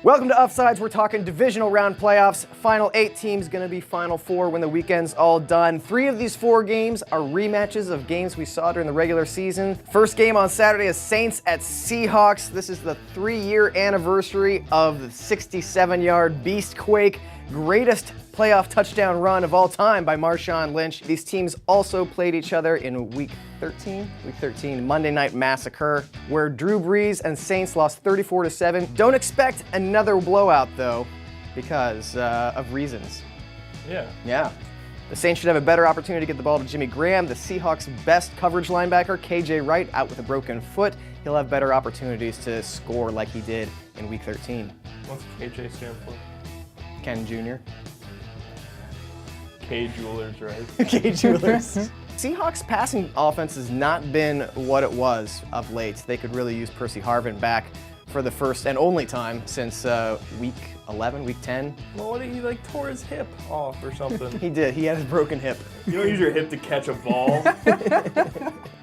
Welcome to Uffsides. We're talking divisional round playoffs. Final 8 teams going to be Final 4 when the weekend's all done. 3 of these 4 games are rematches of games we saw during the regular season. First game on Saturday is Saints at Seahawks. This is the 3-year anniversary of the 67-yard Beastquake, greatest playoff touchdown run of all time by Marshawn Lynch. These teams also played each other in Week 13, Monday Night Massacre, where Drew Brees and Saints lost 34-7. Don't expect another blowout, though, because of reasons. Yeah. The Saints should have a better opportunity to get the ball to Jimmy Graham, the Seahawks' best coverage linebacker, KJ Wright, out with a broken foot. He'll have better opportunities to score like he did in Week 13. What's KJ stand for? Ken Jr. K Jewelers, right? K Jewelers. Seahawks passing offense has not been what it was of late. They could really use Percy Harvin back for the first and only time since Week 11, Week 10. Well, what, he tore his hip off or something? He did. He had his broken hip. You don't use your hip to catch a ball.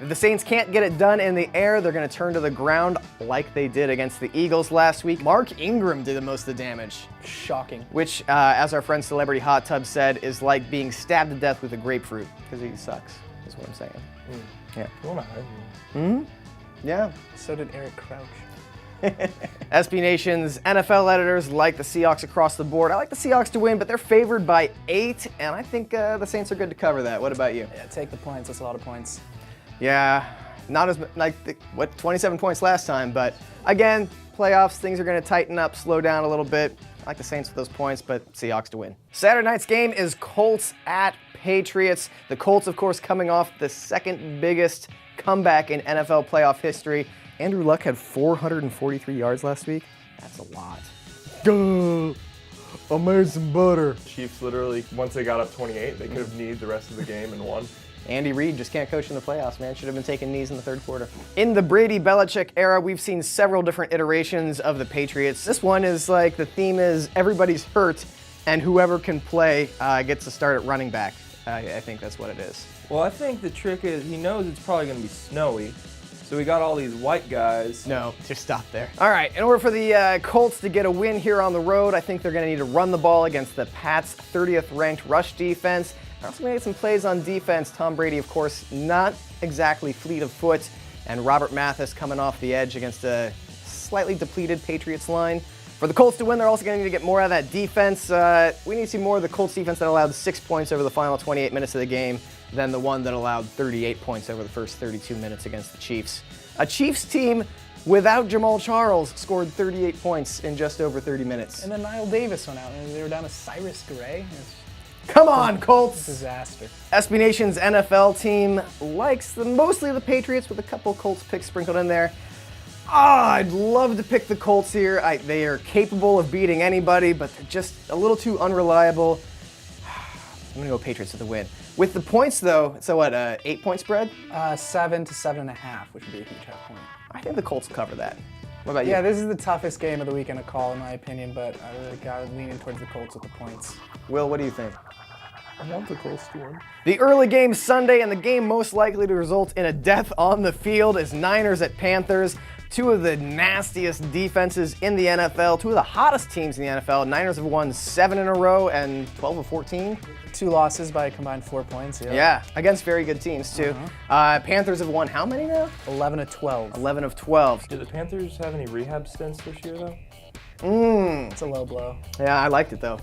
If the Saints can't get it done in the air, they're going to turn to the ground like they did against the Eagles last week. Mark Ingram did the most of the damage. Shocking. Which, as our friend Celebrity Hot Tub said, is like being stabbed to death with a grapefruit, because he sucks, is what I'm saying. Yeah. You want to hide me? Yeah. So did Eric Crouch. SB Nation's NFL editors like the Seahawks across the board. I like the Seahawks to win, but they're favored by 8, and I think the Saints are good to cover that. What about you? Yeah, take the points. That's a lot of points. Yeah, not as 27 points last time, but again, playoffs, things are going to tighten up, slow down a little bit. I like the Saints with those points, but Seahawks to win. Saturday night's game is Colts at Patriots. The Colts, of course, coming off the second biggest comeback in NFL playoff history. Andrew Luck had 443 yards last week. That's a lot. I made some butter. Chiefs literally, once they got up 28, they could have kneed the rest of the game and won. Andy Reid just can't coach in the playoffs, man. Should have been taking knees in the third quarter. In the Brady-Belichick era, we've seen several different iterations of the Patriots. This one is like, the theme is everybody's hurt, and whoever can play gets to start at running back. I think that's what it is. Well, I think the trick is he knows it's probably going to be snowy, so we got all these white guys. No, just stop there. All right, in order for the Colts to get a win here on the road, I think they're going to need to run the ball against the Pats' 30th ranked rush defense. They're also going to get some plays on defense. Tom Brady, of course, not exactly fleet of foot, and Robert Mathis coming off the edge against a slightly depleted Patriots line. For the Colts to win, they're also going to need to get more out of that defense. We need to see more of the Colts defense that allowed 6 points over the final 28 minutes of the game than the one that allowed 38 points over the first 32 minutes against the Chiefs. A Chiefs team without Jamal Charles scored 38 points in just over 30 minutes. And then Niall Davis went out, and they were down to Cyrus Gray. Come on, Colts! Disaster. SB Nation's NFL team likes mostly the Patriots with a couple Colts picks sprinkled in there. I'd love to pick the Colts here. They are capable of beating anybody, but they're just a little too unreliable. I'm going to go Patriots with the win. With the points, though, so what, 8-point spread? 7 to 7.5, which would be a huge half point. I think the Colts cover that. What about you? Yeah, this is the toughest game of the weekend to call, in my opinion, but I really got leaning towards the Colts with the points. Will, what do you think? I want the Colts to win. The early game Sunday, and the game most likely to result in a death on the field, is Niners at Panthers. 2 of the nastiest defenses in the NFL, 2 of the hottest teams in the NFL. Niners have won 7 in a row and 12 of 14. 2 losses by a combined 4 points. Yeah, against very good teams, too. Panthers have won how many now? 11 of 12. 11 of 12. Did the Panthers have any rehab stints this year, though? It's a low blow. Yeah, I liked it, though.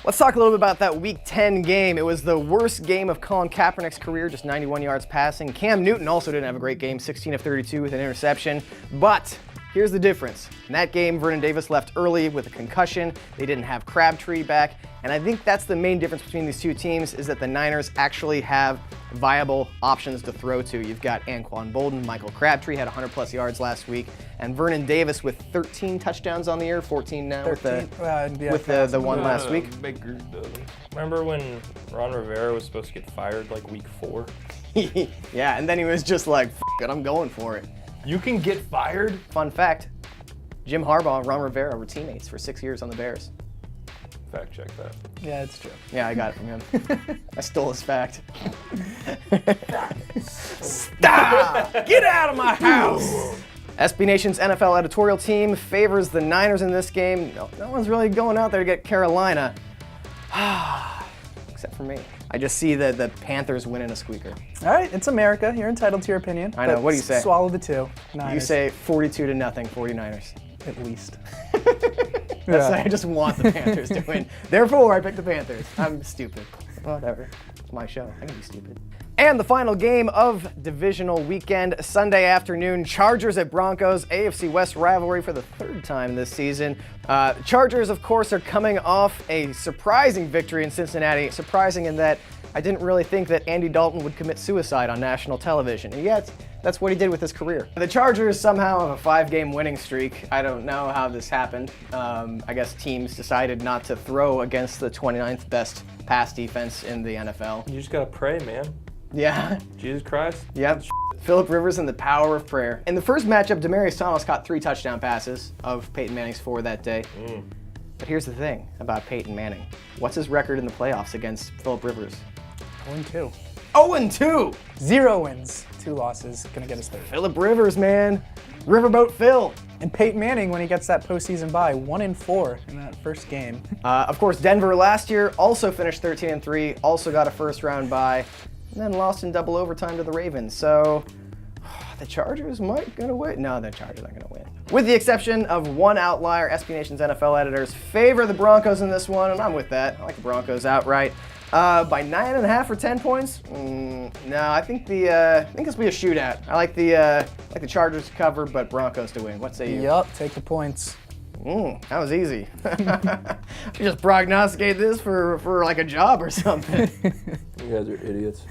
Let's talk a little bit about that Week 10 game. It was the worst game of Colin Kaepernick's career, just 91 yards passing. Cam Newton also didn't have a great game, 16 of 32 with an interception. But here's the difference. In that game, Vernon Davis left early with a concussion. They didn't have Crabtree back. And I think that's the main difference between these two teams, is that the Niners actually have viable options to throw to. You've got Anquan Bolden, Michael Crabtree had 100-plus yards last week, and Vernon Davis with 13 touchdowns on the year, 14 now 13, with the one last week. Big group, though. Remember when Ron Rivera was supposed to get fired like week 4? Yeah, and then he was just like, F it, I'm going for it. You can get fired? Fun fact, Jim Harbaugh and Ron Rivera were teammates for 6 years on the Bears. Fact check that. Yeah, it's true. Yeah, I got it from him. I stole his fact. Stop! Get out of my house! SB Nation's NFL editorial team favors the Niners in this game. No one's really going out there to get Carolina. Except for me. I just see the Panthers winning a squeaker. All right, it's America. You're entitled to your opinion. I know. but What do you say? Swallow the 2. Niners. You say 42-0, 49ers. At least. I just want the Panthers to win. Therefore, I picked the Panthers. I'm stupid. Whatever. It's my show. I can be stupid. And the final game of divisional weekend, Sunday afternoon, Chargers at Broncos, AFC West rivalry for the 3rd time this season. Chargers, of course, are coming off a surprising victory in Cincinnati. Surprising in that I didn't really think that Andy Dalton would commit suicide on national television, and yet that's what he did with his career. The Chargers somehow have a 5-game winning streak. I don't know how this happened. I guess teams decided not to throw against the 29th best pass defense in the NFL. You just gotta pray, man. Yeah. Jesus Christ. Yep. Phillip Rivers and the power of prayer. In the first matchup, Demaryius Thomas caught 3 touchdown passes of Peyton Manning's 4 that day. But here's the thing about Peyton Manning. What's his record in the playoffs against Phillip Rivers? 0-2. 0-2! 0 wins, 2 losses. Gonna get his 3rd. Phillip Rivers, man. Riverboat Phil. And Peyton Manning, when he gets that postseason bye, 1-4 in that first game. Of course, Denver last year also finished 13-3, also got a first-round bye, and then lost in double overtime to the Ravens. So the Chargers might gonna win. No, the Chargers aren't gonna win. With the exception of one outlier, SB Nation's NFL editors favor the Broncos in this one, and I'm with that. I like the Broncos outright. By 9.5 or 10 points? No, I think this will be a shootout. I like the Chargers to cover, but Broncos to win. What say you? Yup, take the points. That was easy. You just prognosticate this for like a job or something. You guys are idiots.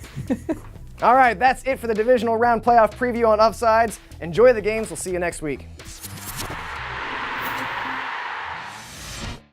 All right, that's it for the divisional round playoff preview on Uffsides. Enjoy the games. We'll see you next week.